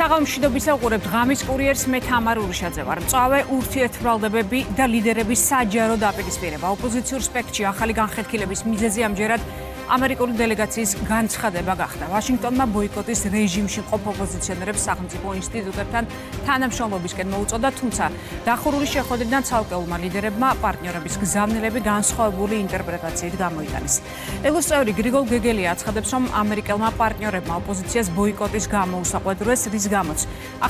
საღამომშვიდობისა უყურებთ ღამის კურიერს, მე თამარ ურიშაძე ვარ. მწვავე ურთიერთმრავლდებები და ლიდერების საჯარო დაპირისპირება. ოპოზიციურ სპექტრში ახალი განხეთქილების მიზეზი ამჯერად ამერიკული დელეგაციის განცხადება გახდა. ვაშინგტონმა ბოიკოტის რეჟიმში მყოფ ოპოზიციონერებს სახელმწიფო ინსტიტუტებთან თანამშრომლობისკენ მოუწოდა, თუმცა დახურული შეხვედრიდან ცალკეულმა ლიდერებმა პარტნიორების გზავნილები განსხვავებული ინტერპრეტაციით გამოიტანეს. ელოს წევრი გრიგოლ გეგელია აცხადებს, რომ ამერიკელმა პარტნიორებმა ოპოზიციას ბოიკოტის გამო უსაყვედურეს, რის გამოც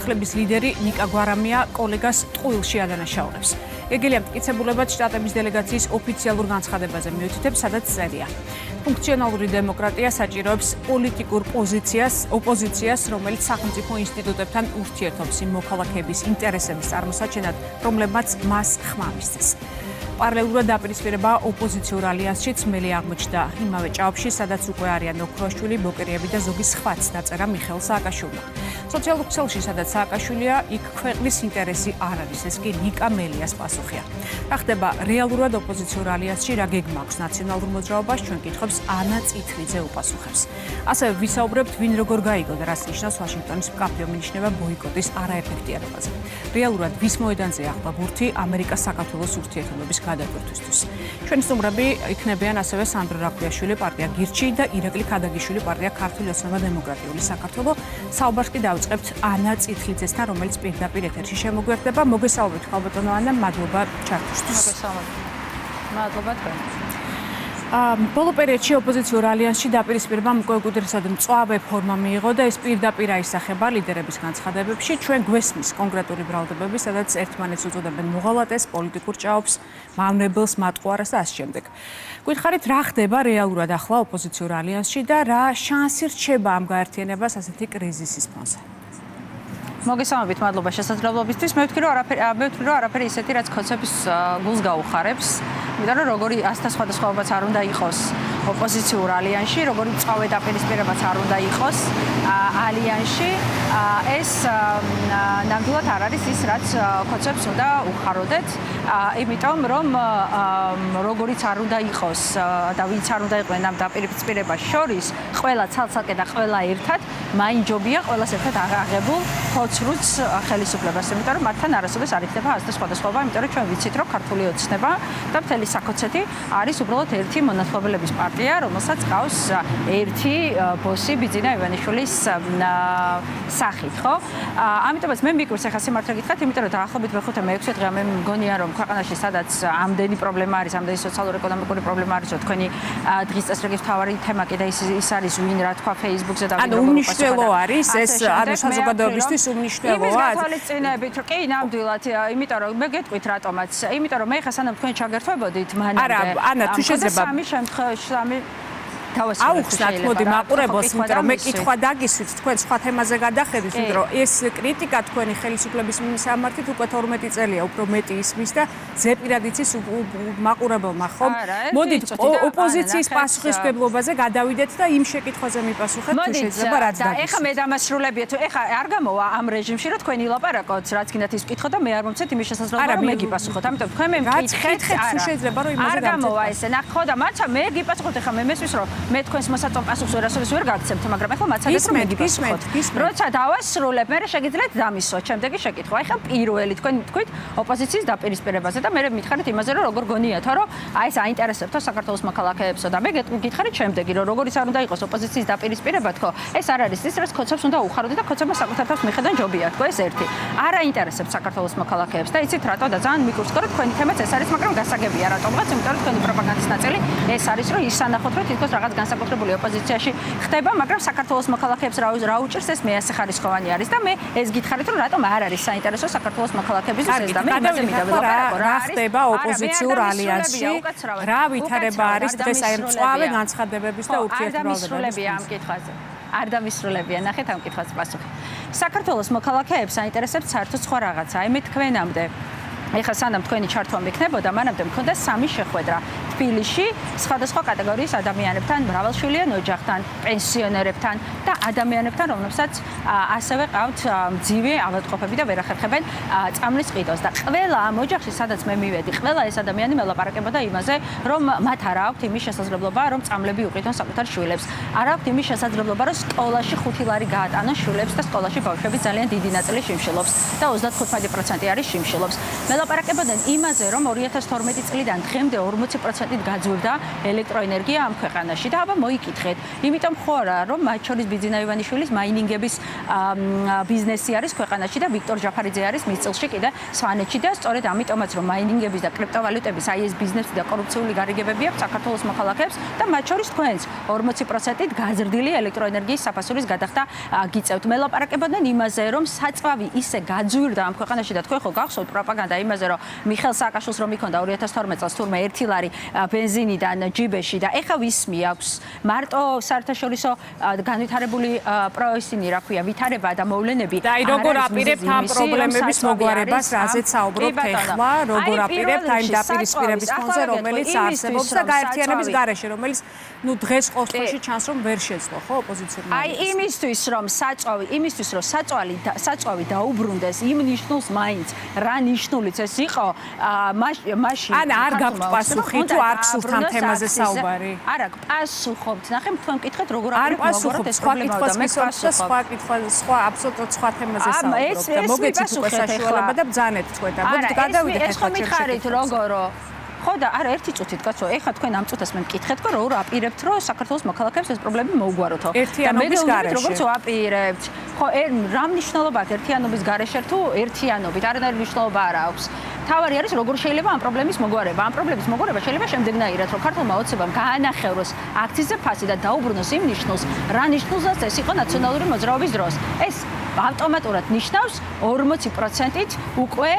ახლების ლიდერი ნიკა გვარამია კოლეგას ტყუილში ადანაშაულებს. გეგელია მტკიცებულებად შტატების დელეგაციის ოფიციალურ განცხადებაზე მიუთითებს, სადაც წერია. ფუნქციონალური დემოკრატია საჭიროებს პოლიტიკურ ოპოზიციას, რომელიც სახელმწიფო ინსტიტუტებთან ურთიერთობს იმ მოქალაქეების ინტერესების წარმოსაჩენად, რომლებმაც მას ხმა მისცეს. პარალელურად დაპირისპირება ოპოზიციურ ალიანსშიც მელი აღმოჩნდა იმავე ჭაობში, სადაც უკვე არიან ოქროაშვილი, ბოკერიები და ზოგი სხვაც, დაწერა მიხეილ სააკაშვილმა. სოციალურ ქსელში, სადაც სააკაშვილია, იქ ქვეყნის ინტერესი არ არის, ეს კი ნიკა მელიას პასუხია. რა ხდება რეალურად ოპოზიციურ ალიანსში, რა გეგმა აქვს ნაციონალურ მოძრაობას, ჩვენ კითხვებს ანა წითლიძე უპასუხებს. ასევე ვისაუბრებთ, ვინ როგორ გაიგო და რას ნიშნავს ვაშინგტონის მკაფიო მინიშნება ბოიკოტის არაეფექტიანობაზე. რეალურად ვის მოედანზე ახლა ბურთი ამერიკა-საქართველოს ურთიერთობების გადაკვეთისთვის. ჩვენი სტუმრები იქნებიან ასევე სანდრო რაქვიაშვილი, პარტია გირჩი და ირაკლი ქადაგიშვილი, პარტია ქართული ოცნება დემოკრატიული საქართველო. საუბარს კი დავიწყებთ ანა წითლიძესთან, რომელიც პირდაპირ ეთერში შემოგვერდება. მოგესალმებით, ხალბატონო ანა, მადლობა ჩართვისთვის. მადლობა თქვენ. ბოლო პერიოდში ოპოზიციურ ალიანსში დაპირისპირებამ უკვე უკიდურესად მწვავე ფორმა მიიღო და ეს პირდაპირ აისახება ლიდერების განცხადებებში. ჩვენ გვესმის კონკრეტული ბრალდებები, სადაც ერთმანეთს უწოდებენ მოღალატეს, პოლიტიკურ ჭაობს, მავნებელს, მატყუარას და ასე შემდეგ. გვითხარით, რა ხდება რეალურად ახლა ოპოზიციურ ალიანსში და რა შანსი რჩება ამ გაერთიანებას ასეთი კრიზისის ფონზე? მოგესალმებით, მადლობა შესაძლებლობისთვის. მე ვთქვი, რომ არაფერი ისეთი, რაც ხოცებს გულს გაუხარებს. იმიტომ რომ როგორი ასთა სხვადასხვაობაც არ უნდა იყოს ოპოზიციურ ალიანსში, როგორი მწვავე დაპირისპირებაც არ უნდა იყოს ალიანსში, ეს ნამდვილად არ არის ის, რაც ხოცებს უნდა უხაროდეთ. იმიტომ რომ როგორიც არ უნდა იყოს და ვინც არ უნდა იყვნენ ამ დაპირისპირებას შორის, ყველა ცალ-ცალკე და ყველა ერთად მაინჯობია ყველას ერთად აღებულ ხოცრუც ხელისუფლებას. იმიტომ რომ მათთან არასოდეს არ იქნება ასთა სხვადასხვაობა, იმიტომ რომ ჩვენ ვიცით, რომ ქართული ოცნება და მთელი საქოცეთი არის უბრალოდ ერთი მონათხრობელების პარტია, რომელსაც ყავს ერთი ბოსი ბიძინა ივანიშვილის სახით, ხო? ამიტომაც მე მიკვირს ახლა სიმართლე გითხრათ, იმიტომ რომ დაახლოებით მე-5 მე-6 დღე მე მგონია რომ ქვეყანაში სადაც ამდენი პრობლემა არის, ამდენი სოციალურ-ეკონომიკური პრობლემა არის, რომ თქვენი დღის წესრიგის მთავარი თემა კიდე ის არის ვინ რა თქვა Facebook-ზე და ანუ უმნიშვნელო არის ეს ანუ საზოგადოებისთვის უმნიშვნელოა. იმის გათვალისწინებით, კი, ნამდვილად, იმიტომ რომ მე გეტყვით რატომაც, იმიტომ რომ მე ხა სანამ თქვენ ჩაგერთვებოდით მანამდე. არა, ანა, თუ შეიძლება სამი შემთხვევაში სამი აუხსნათ, მოდი მაყურებელს, იმიტომ რომ მე კითხვა დაგისვით, თქვენ სხვა თემაზე გადახედით, იმიტომ რომ ეს კრიტიკა თქვენი ხელისუფლების მიმართ უკვე 12 წელია, უფრო მეტი ისმის და ზეპირად იცის მაყურებელმა, ხო? მოდით ოპოზიციის პასუხისმგებლობაზე გადავიდეთ და იმ შეკითხვაზე მიპასუხეთ, თუ შეიძლება რაც დაგისვით. ეხა მე დამასრულებიეთ, ეხა არ გამოვა ამ რეჟიმში, რომ თქვენ ილაპარაკოთ, რაც გინდათ ის ვკითხოთ და მე არ მომცეთ იმის შესაძლებლობა, რომ მე გიპასუხოთ. ამიტომ თქვენ მე მკითხეთ, თუ შეიძლება რომ იმაზე არ გამოვა ესე, ნახო და მაცა მე გიპასუხოთ, ეხა მე მესმის რომ მე თქვენს მოსაწონ პასუხს ვერ გაგცემთ, მაგრამ ახლა მაცადეთ რომ მე გიპასუხოთ. როცა დავასრულებ, მე შეგიძლიათ დამისვათ შემდეგი შეკითხვა. ახლა პირველი თქვენ თქვით ოპოზიციის დაპირისპირებაზე და მე მითხარით იმაზე, რომ როგორ გონიათო, რომ აი ეს აინტერესებთო საქართველოს მოქალაქეებსო და მე გითხარით შემდეგი, რომ როგორიც არ უნდა იყოს ოპოზიციის დაპირისპირება, თქო, ეს არ არის ის, რაც ხოცებს უნდა უხაროდეთ და ხოცებმა საკუთარ თავს მიხედან ჯობია, თქო, ეს ერთი. არ აინტერესებს საქართველოს მოქალაქეებს და იცით რატო და ძალიან მიკურს, რომ თქვენი თემაც ეს არის, მაგრამ გასაგებია რატომღაც, იმიტომ რომ თქვენი პროპაგანდის ნაწილი ეს არის, რომ ისანახოთ, რომ თითქოს რაღაც განსაკუთრებული ოპოზიციაში ხდება, მაგრამ საქართველოს მოქალაქეებს რა უჭირს ეს მეასახარისხოვანი არის და მე ეს გითხარით, რომ რატომ არ არის საინტერესო საქართველოს მოქალაქეებისთვის ეს და მე იმაზე მიდაბლოკარაკო რა ხდება ოპოზიციურ ალიანსში, რა ვითარება არის დღეს აი მწვავე განცხადებების და ურთიერთმრავლდებების ამ კითხვაზე. არ დამისრულებია, ნახეთ ამ კითხვას პასუხი. საქართველოს მოქალაქეებს აინტერესებს საერთოდ სხვა რაღაცა. აი მე თქვენამდე ეხლა სანამ თქვენი ჩართვა მექნებოდა, მანამდე მქონდა 3 შეხვედრა. თბილისში სხვადასხვა კატეგორიის ადამიანებთან, მრავალშვილიან ოჯახთან, პენსიონერებთან და ადამიანებთან, რომლებსაც ასევე ყავთ მძიმე ავადმყოფები და ვერ ახერხებენ წამლის ყიდვას. და ყველა ამ ოჯახში, სადაც მე მივედი, ყველა ეს ადამიანი მელაპარაკებოდა იმაზე, რომ მათ არ აქვთ იმის შესაძლებლობა, რომ წამლები უყიდონ საკუთარ შვილებს. არ აქვთ იმის შესაძლებლობა, რომ სკოლაში 5 ლარი გაატანონ შვილებს და სკოლაში ბავშვები ძალიან დიდი ნაწილი შიმშილობს და 35% არის შიმშილობს. მელაპარაკებოდნენ იმაზე, რომ 2012 წლიდან დღემდე 40%-ით გაძვირდა ელექტროენერგია ამ ქვეყანაში და აბა მოიკითხეთ. იმიტომ ხო არა, რომ მათ შორის ბიძინა ივანიშვილის მაინინგების ბიზნესი არის ქვეყანაში და ვიქტორ ჯაფარიძე არის მის წილში კიდე სვანეთში და სწორედ ამიტომაც რომ მაინინგების და კრიპტოვალუტების აი ეს ბიზნესი და კორუფციული გარიგებები აქვს საქართველოს მოქალაქეებს და მათ შორის თქვენს 40%-ით გაზრდილი ელექტროენერგიის საფასურის გადახდა გიწევთ. მელაპარაკებოდნენ იმაზე, რომ საწვავი ისე გაძვირდა ამ ქვეყანაში და თქვენ ხო გახსოვთ პროპაგანდა იმაზე, რომ მიხელ სააკაშვილს რომ იქონდა 2012 წელს თურმე 1 ლარი ბენზინიდან ჯიბეში და ეხა ვისმი აქვს მარტო საერთაშორისო განვითარებული პროესინი, რა ქვია, ვითარება და მოვლენები. და აი როგორ აპირებთ ამ პრობლემების მოგვარებას, რაზეც საუბრობთ ეხლა, როგორ აპირებთ აი დაპირისპირების ფონზე, რომელიც არსებობს და გაერთიანების გარეშე, რომელიც ნუ დღეს ყოველთვის ჩანს რომ ვერ შეძლო, ხო, ოპოზიციური. აი იმისთვის რომ საწვავი დაუბრუნდეს, იმ ნიშნულს მაინც რა ნიშნულიც ეს იყო, მაშინ ან არ გაქვთ პასუხი თუ არ გსურთ ამ თემაზე საუბარი? არა, პასუხობთ. ნახე, თქვენ მკითხეთ როგორ არ პასუხობთ, სხვა კითხვას მისვამთ და სხვა აბსოლუტურად სხვა თემაზე საუბრობთ და მოგეცით უკვე საშუალება და ბძანეთ თქვენ და მოდით გადავიდეთ ეს ხომ მიხარით როგორო ხო და არა ერთი წუთით კაცო ეხლა თქვენ ამ წუთას მე მკითხეთ რომ აპირებთ რომ საქართველოს მოქალაქეებს ეს პრობლემები მოუგვაროთო ერთიანობის გარეშე როგორც ვაპირებთ ხო რა მნიშვნელობა აქვს ერთიანობის გარეშე თუ ერთიანობით არანაირი მნიშვნელობა არ აქვს თავარი არის როგორ შეიძლება ამ პრობლემის მოგვარება ამ პრობლემის მოგვარება შეიძლება შემდეგნაირად რომ ქართულმა ოცნებამ გაანახევროს აქციზზე ფასი და დაუბრუნოს იმ ნიშნულს რა ნიშნულსაც ეს იყო ნაციონალური მოძრაობის დროს ეს ავტომატურად ნიშნავს 40%-ით უკვე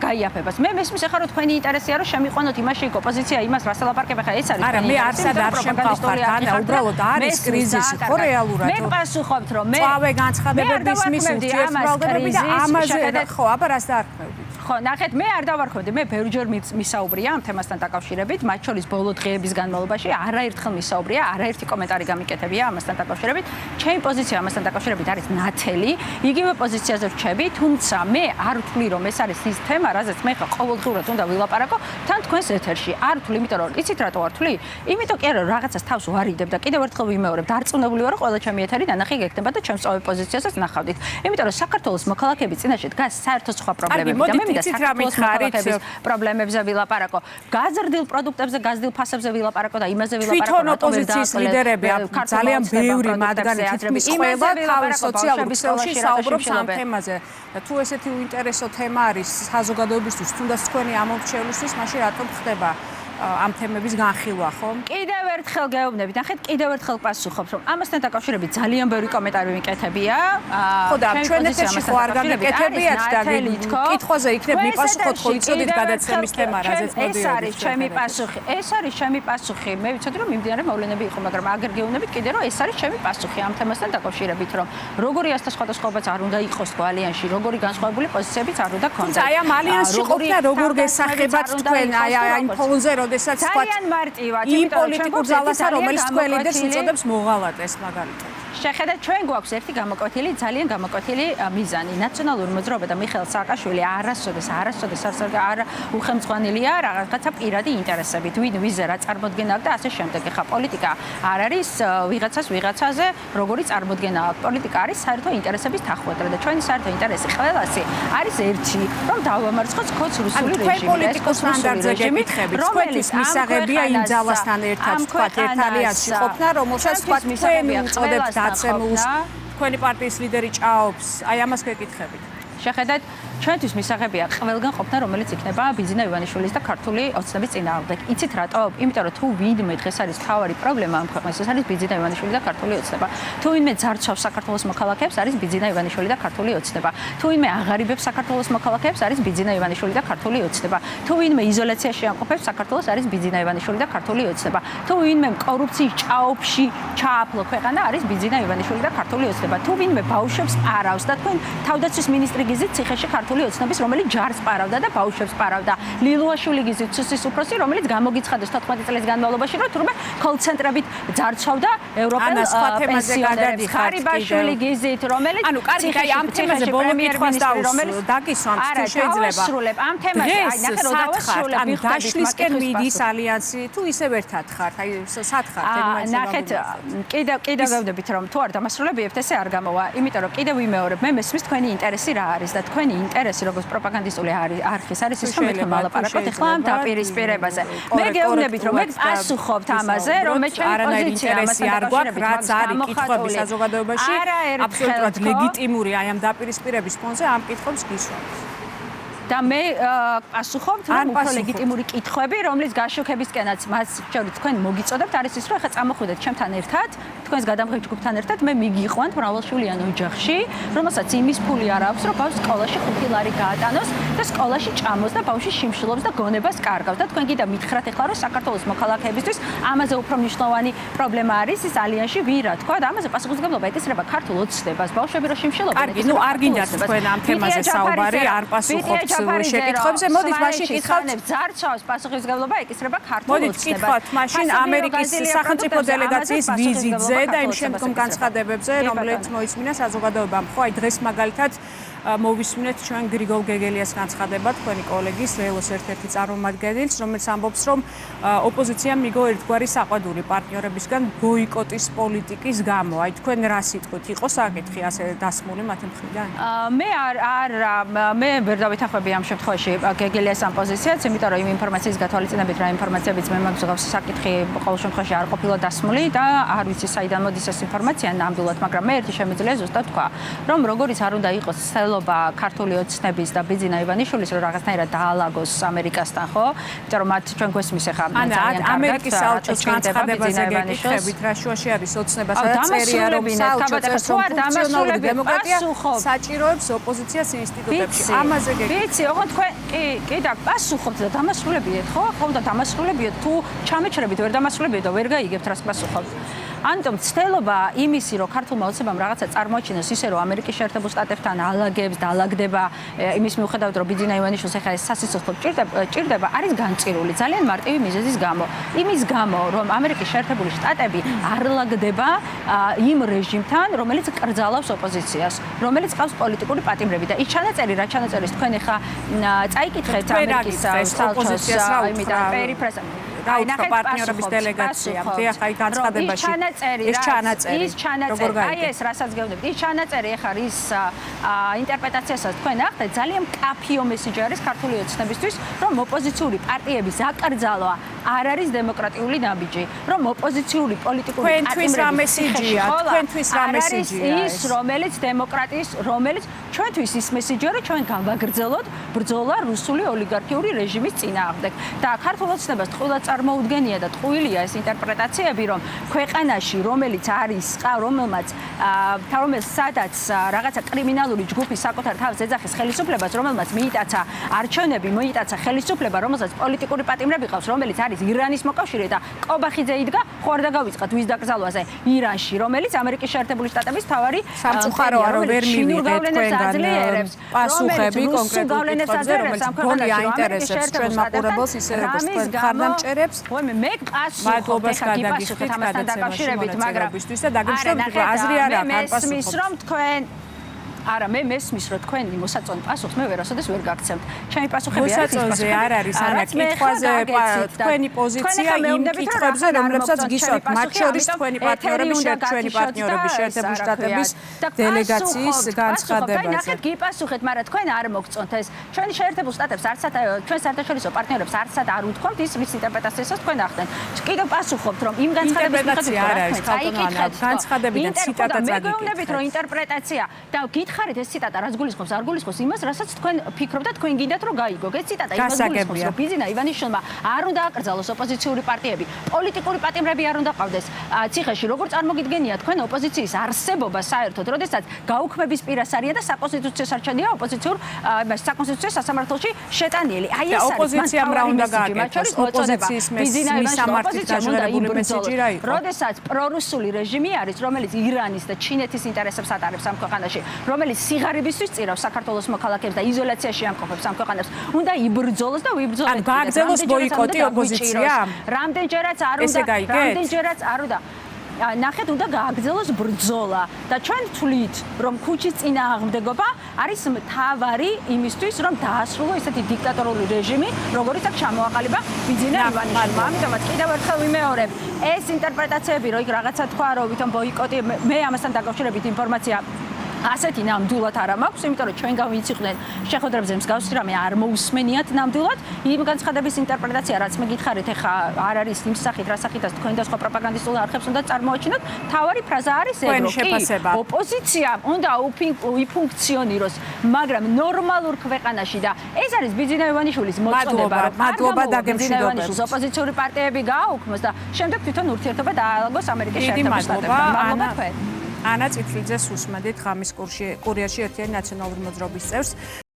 გაიაფებას. მე მესმის ახლა რომ თქვენი ინტერესია რომ შემიყვანოთ იმაში ოპოზიცია იმას რას ელაპარაკებ ახლა ეს არის. არა, მე არსად არ შემყავხარ, ანა, უბრალოდ არის კრიზისი, ხო რეალურად. მე პასუხობთ რომ მე წავე განცხადებების მის ურთიერთმრავლობები და ამაზე ხო, აბა რას დაარქმევდით? ხო, ნახეთ, მე არ დავარქმევდი, მე ბევრჯერ მისაუბრია ამ თემასთან დაკავშირებით, მათ შორის ბოლო დღეების განმავლობაში არაერთხელ მისაუბრია, არაერთი კომენტარი გამიკეთებია ამასთან დაკავშირებით. ჩემი პოზიცია ამასთან დაკავშირებით არის ნათელი. იგივე პოზიციაზე ვრჩები, თუმცა მე არ ვთვლი რომ ეს არის ის თემა, რაზეც მე ხა ყოველდღურად უნდა ვილაპარაკო თან თქვენს ეთერში. არ ვთვლი, იმიტომ რომ იცით რატო არ ვთვლი? იმიტომ კი არა რომ რაღაცას თავს ვარიდებ და კიდევ ერთხელ ვიმეორებ, დარწმუნებული ვარ რომ ყველა ჩემი ეთერი დანახი გეკნება და ჩემს სწორ პოზიციასაც ნახავდით. იმიტომ რომ საქართველოს მოქალაქეების წინაშე დგას საერთოდ სხვა პრობლემები და მე მინდა საქართველოს მოქალაქეების პრობლემებზე ვილაპარაკო. გაზრდილ პროდუქტებზე, გაზრდილ ფასებზე ვილაპარაკო და იმაზე ვილაპარაკო. თვითონ ოპოზიციის ლიდერები ძალიან ბევრი მათგანი თითქმის ყველა თავის სოციალურ ქსელში საუბრობს ამ თემაზე. და თუ ესეთი უინტერესო თემა არის საზოგადოებისთვის, თუნდაც თქვენი ამომრჩევლისთვის, მაშინ რატომ ხდება ამ თემების განხილვა, ხო? კიდევ ერთხელ გეუბნებით, ნახეთ, კიდევ ერთხელ პასუხობთ, რომ ამასთან დაკავშირებით ძალიან ბევრი კომენტარი მიკეთებია. ხო და ჩვენ ეთერში ხო არ გამიკეთებიათ და კითხვაზე იქნებ მიპასუხოთ, ხო იცოდით გადაცემის თემა, რაზეც მოდიოდით. ეს არის ჩემი პასუხი. ეს არის ჩემი პასუხი. მე ვიცოდი რომ მიმდინარე მოვლენები იყო, მაგრამ აგერ გეუბნებით კიდე რომ ეს არის ჩემი პასუხი ამ თემასთან დაკავშირებით, რომ როგორი ასტასხვადასხვაობაც არ უნდა იყოს თუ ალიანსში, როგორი განსხვავებული პოზიციებიც არ უნდა ქონდეს. აი ამ ალიანსში ყოფნა როგორ გესახებათ თქვენ აი იმ ფონზე როდესაც თქვა ძალიან მარტივად, იმ პოლიტიკურ ძალასა, რომელიც თქვენ ლიდერს უწოდებს მოღალატეს მაგალითად. შეხედეთ, ჩვენ გვაქვს ერთი გამოკვეთილი, ძალიან გამოკვეთილი მიზანი. ნაციონალური მოძრაობა და მიხეილ სააკაშვილი არასოდეს არ უხელმძღვანელია რაღაცა პირადი ინტერესებით. ვინ ვიზე რა წარმოდგენა აქვს და ასე შემდეგ. ეხა პოლიტიკა არ არის ვიღაცაზე როგორი წარმოდგენა აქვს. პოლიტიკა არის საერთო ინტერესების თახვედრა და ჩვენი საერთო ინტერესი ყველასი არის ერთი, რომ დავამარცხოთ ხოც რუსული რეჟიმი. პოლიტიკურ სტანდარტზე გეკითხებით, თქვენთვის მისაღებია იმ ძალასთან ერთად თქვა ერთ ალიანსში ყოფნა, რომელსაც თქვა თქვენ უწოდებთ დაცემულს, თქვენი პარტიის ლიდერი ჭაობს. აი ამას გეკითხებით. შეხედეთ, ჩვენთვის მისაღებია ყველგან ყოფნა, რომელიც იქნება ბიძინა ივანიშვილის და ქართული ოცნების წინააღმდეგ. იცით რატო? იმიტომ რომ თუ ვინმე დღეს არის თავარი პრობლემა ამ ქვეყნის, ეს არის ბიძინა ივანიშვილი და ქართული ოცნება. თუ ვინმე ძარცვავს საქართველოს მოქალაქეებს, არის ბიძინა ივანიშვილი და ქართული ოცნება. თუ ვინმე აღარიბებს საქართველოს მოქალაქეებს, არის ბიძინა ივანიშვილი და ქართული ოცნება. თუ ვინმე იზოლაციაში ამყოფებს საქართველოს, არის ბიძინა ივანიშვილი და ქართული ოცნება. თუ ვინმე კორუფციის ჭაობში ჩააფლო ქვეყანა, არის ბიძინა ივანიშვილი და ქართული ოცნება. თუ ვინმე ბავშვებს არავს და თქვენ თავდაცვის მინისტრი გიზით ციხეში ქართული ოცნების, რომელიც ჯარს პარავდა და ბავშვებს პარავდა. ლილუაშვილი გიზიცის უფროსი, რომელიც გამოგიცხადეს 14 წლის განმავლობაში, რომ თურმე კოლ-ცენტრებით ძარცვავდა ევროპელ პენსიონერებს. ხარიბაშვილი გიზით, რომელიც ანუ კარგი, აი ამ თემაზე ბოლო კითხვას დაგისვამთ თუ შეიძლება. ამ თემაზე, აი ნახე რომ დავასრულებ, ანუ დაშლისკენ მიდის ალიანსი თუ ისევ ერთად ხართ, აი სად ხართ? ნახეთ, კიდევ გავდებით რომ თუ არ დამასრულებიებთ, ესე არ გამოვა, იმიტომ რომ კიდევ ვიმეორებ, მე მესმის თქვენი ინტერესი რა არის და თქვენი ინტერესი როგორც პროპაგანდისტული არხის არის ის რომ მე თქვენ მალაპარაკოთ ახლა ამ დაპირისპირებაზე. მე გეუბნებით რომ მე პასუხობთ ამაზე, რომ მე ჩემი პოზიცია ამასთან არ გვაქვს, რაც არის კითხვები საზოგადოებაში, აბსოლუტურად ლეგიტიმური აი ამ დაპირისპირების ფონზე ამ კითხვებს გისვამთ. და მე პასუხობთ რომ უფრო ლეგიტიმური კითხვები, რომლის გაშუქებისკენაც მას შორის თქვენ მოგიწოდებთ, არის ის რომ ახლა წამოხვიდეთ ჩემთან ერთად, თქვენს გადამღებ ჯგუფთან ერთად, მე მიგიყვანთ მრავალშვილიან ოჯახში, რომელსაც იმის ფული არ აქვს, რომ ბავშვს სკოლაში 5 ლარი გაატანოს და სკოლაში ჭამოს და ბავშვი შიმშილობს და გონებას კარგავს. და თქვენ კიდე მითხრათ ახლა რომ საქართველოს მოქალაქეებისთვის ამაზე უფრო მნიშვნელოვანი პრობლემა არის ის ალიანსში ვინ რა თქვა და ამაზე პასუხისმგებლობა ეკისრება ქართულ ოცნებას. ბავშვები რომ შიმშილობენ, კარგი, ნუ არ გინდათ თქვენ ამ თემაზე საუბარი, არ პასუხობთ შეკითხვებზე, მოდით მაშინ კითხავთ. ძარცვავს პასუხისმგებლობა ეკისრება ქართულ ოცნებას. მოდით კითხავთ მაშინ ამერიკის სახელმწიფო დელეგაციის ვიზიტზე და იმ შემდგომ განცხადებებზე, რომელიც მოისმინა საზოგადოებამ. ხო, აი დღეს მაგალითად მოვისმინეთ ჩვენ გრიგოლ გეგელიას განცხადება, თქვენი კოლეგის რელოს ერთ-ერთი წარმომადგენლის, რომელიც ამბობს, რომ ოპოზიციამ მიგო ერთგვარი საყვადური პარტნიორებისგან ბოიკოტის პოლიტიკის გამო. აი თქვენ რა სიტყვით, იყო საკითხი ასე დასმული მათი მხრიდან? მე ვერ დავითანხმები ამ შემთხვევაში გეგელიას ამ პოზიციას, იმიტომ რომ იმ ინფორმაციის გათვალისწინებით რა ინფორმაციებიც მე მაქვს ზოგადად საკითხი ყოველ შემთხვევაში არ ყოფილა დასმული და არ ვიცი საიდან მოდის ეს ინფორმაცია ნამდვილად, მაგრამ მე ერთი შემიძლია ზუსტად თქვა, რომ როგორიც არ უნდა იყოს ქართული ოცნების და ბიძინა ივანიშვილის რომ რაღაცნაირად დაალაგოს ამერიკასთან, ხო? იმიტომ რომ მათ ჩვენ გვესმის ახლა ძალიან ამერიკის საელჩოს განცხადებაზე გეკითხებით, რა შუაში არის ოცნება, სადაც წერია რომ საელჩოს ფუნქციონალური დემოკრატია საჭიროებს ოპოზიციას ინსტიტუტებში. ამაზე გეკითხებით. ვიცი, ოღონდ თქვენ კი და პასუხობთ და დამასრულებიეთ, ხო? ხო და დამასრულებიეთ, თუ ჩამეჩრებით ვერ დამასრულებიეთ და ვერ გაიგებთ რას პასუხობთ. ამიტომ ცდელობა იმისი, რომ ქართულმა ოცნებამ რაღაცა წარმოაჩინოს ისე, რომ ამერიკის შეერთებულ შტატებთან ალაგებს და ალაგდება იმის მიუხედავად, რომ ბიძინა ივანიშვილს ახლა ეს სასიცოცხლო ჭირდება, არის განწირული ძალიან მარტივი მიზეზის გამო. იმის გამო, რომ ამერიკის შეერთებული შტატები არ ლაგდება იმ რეჟიმთან, რომელიც კრძალავს ოპოზიციას, რომელიც ყავს პოლიტიკური პატიმრები და ის ჩანაწერი, რა ჩანაწერის თქვენ ახლა წაიკითხეთ ამერიკის საელჩოს იმიდან პერიფრაზა აი ნახეთ პარტნიორების დელეგაცია. დიახ, აი განცხადებაში. ის ჩანაწერი. აი ეს რასაც გეუბნებით, ის ჩანაწერი ახლა ის ინტერპრეტაციასაც თქვენ ახდეთ, ძალიან კაფიო მესიჯი არის ქართული ოცნებისთვის, რომ ოპოზიციური პარტიების აკრძალვა არ არის დემოკრატიული ნაბიჯი, რომ ოპოზიციური პოლიტიკური პარტიების რა მესიჯია, თქვენთვის რა მესიჯია ის, რომელიც დემოკრატიის, რომელიც ჩვენთვის ის მესიჯია, რომ ჩვენ გავაგრძელოთ ბრძოლა რუსული ოლიგარქიული რეჟიმის წინააღმდეგ. და ქართულ ოცნებას ტყუილად წარმოუდგენია და ტყუილია ეს ინტერპრეტაციები, რომ ქვეყანაში, რომელიც არის, რომელმაც სადაც რაღაცა კრიმინალური ჯგუფი საკუთარ თავს ეძახის ხელისუფლებას, რომელმაც მიიტაცა არჩევნები, მიიტაცა ხელისუფლება, რომელსაც პოლიტიკური პატიმრები ყავს, რომელიც არის ირანის მოკავშირე და კობახიძე იდგა, ხო არ დაგავიწყათ ვის დაკრძალვაზე ირანში, რომელიც ამერიკის შეერთებული შტატების მთავარი სამწუხაროა, რომ ვერ მივიღეთ თქვენგან პასუხები კონკრეტულ კითხვებზე, რომელიც გონი აინტერესებს ჩვენ მაყურებელს ისე როგორც თქვენ ხარდამჭერებს. მე პასუხობთ გადაგიხდით ამასთან დაკავშირებით, მაგრამ და დაგიშრობთ აზრი არ აქვს, არ მესმის რომ თქვენ არა, მე მესმის რომ თქვენი მოსაწონი პასუხს მე ვერასოდეს ვერ გაგცემთ. ჩემი პასუხები არის მოსაწონზე არ არის ანა კითხვაზე თქვენი პოზიცია იმ კითხვებზე, რომლებსაც გისვამთ, მათ შორის თქვენი პარტნიორები, ჩვენი პარტნიორები, შეერთებული შტატების დელეგაციის განცხადებაზე. ნახეთ, გიპასუხეთ, მაგრამ თქვენ არ მოგწონთ ეს. ჩვენი შეერთებულ შტატებს არცად ჩვენ საერთაშორისო პარტნიორებს არცად არ უთქვამთ ის რის ინტერპრეტაციასაც თქვენ ახდენთ. კიდევ პასუხობთ, რომ იმ განცხადების მიხედვით არ არის განცხადებიდან ციტატა წაგიკითხეთ. რომ ინტერპრეტაცია და ხარით ეს ციტატა რაც გულისხმობს არ გულისხმობს იმას რასაც თქვენ ფიქრობთ და თქვენ გინდათ რომ გაიგო ეს ციტატა იმას გულისხმობს რომ ბიძინა ივანიშვილმა არ უნდა აკრძალოს ოპოზიციური პარტიები პოლიტიკური პატიმრები არ უნდა ყავდეს ციხეში როგორ წარმოგიდგენია თქვენ ოპოზიციის არსებობა საერთოდ როდესაც გაუქმების პირას არიან და საკონსტიტუციო სარჩენია ოპოზიციურ საკონსტიტუციო სასამართლოში შეტანილი აი ეს ოპოზიციამ რა უნდა გააკეთოს ოპოზიციის მისამართით დაჟღერებული მესიჯი რა იყო როდესაც პრორუსული რეჟიმი არის რომელიც ირანის და ჩინეთის ინტერესებს ატარებს ამ ქვეყანაში რომელიც სიღარიბისთვის წირავს საქართველოს მოქალაქეებს და იზოლაციაში ამყოფებს ამ ქვეყანებს, უნდა იბრძოლოს და უიბრძოლოს. ან გააგრძელოს ბოიკოტი ოპოზიციამ? რამდენჯერაც არ უნდა, რამდენჯერაც არ უნდა. ნახეთ, უნდა გააგრძელოს ბრძოლა და ჩვენ ვთვლით, რომ ქუჩის წინააღმდეგობა არის მთავარი იმისთვის, რომ დაასრულოს ესეთი დიქტატორული რეჟიმი, როგორიც აქ ჩამოაყალიბა ბიძინა ივანიშვილმა. ამიტომაც კიდევ ერთხელ ვიმეორებ, ეს ინტერპრეტაციები, რომ იქ რაღაცა თქვა, რომ ვითომ ბოიკოტი, მე ამასთან დაკავშირებით ინფორმაცია ასეთი ნამდვილად არ მაქვს, იმიტომ რომ ჩვენ გავიციხდნენ შეხვედრებზე მსგავსი რამე არ მოусმენიათ ნამდვილად. იმ განცხადების ინტერპრეტაცია, რაც მე გითხარით, ეხა არ არის იმ სახით, რა სახითაც თქვენ და სხვა პროპაგანდისტულ არხებს უნდა წარმოაჩინოთ. თავარი ფრაზა არის ეს, რომ ოპოზიცია უნდა იფუნქციონიროს, მაგრამ ნორმალურ ქვეყანაში და ეს არის ბიძინა ივანიშვილის მოწოდება, რომ მადლობა დაგემშვიდობებთ. ოპოზიციური პარტიები გააუქმოს და შემდეგ თვითონ ურთიერთობა დაალაგოს ამერიკის შეერთებულ შტატებთან. მადლობა თქვენ. ანა წითლიძეს უსმენდით ღამის კურიერში ერთიანი ნაციონალური მოძრაობის წევრს.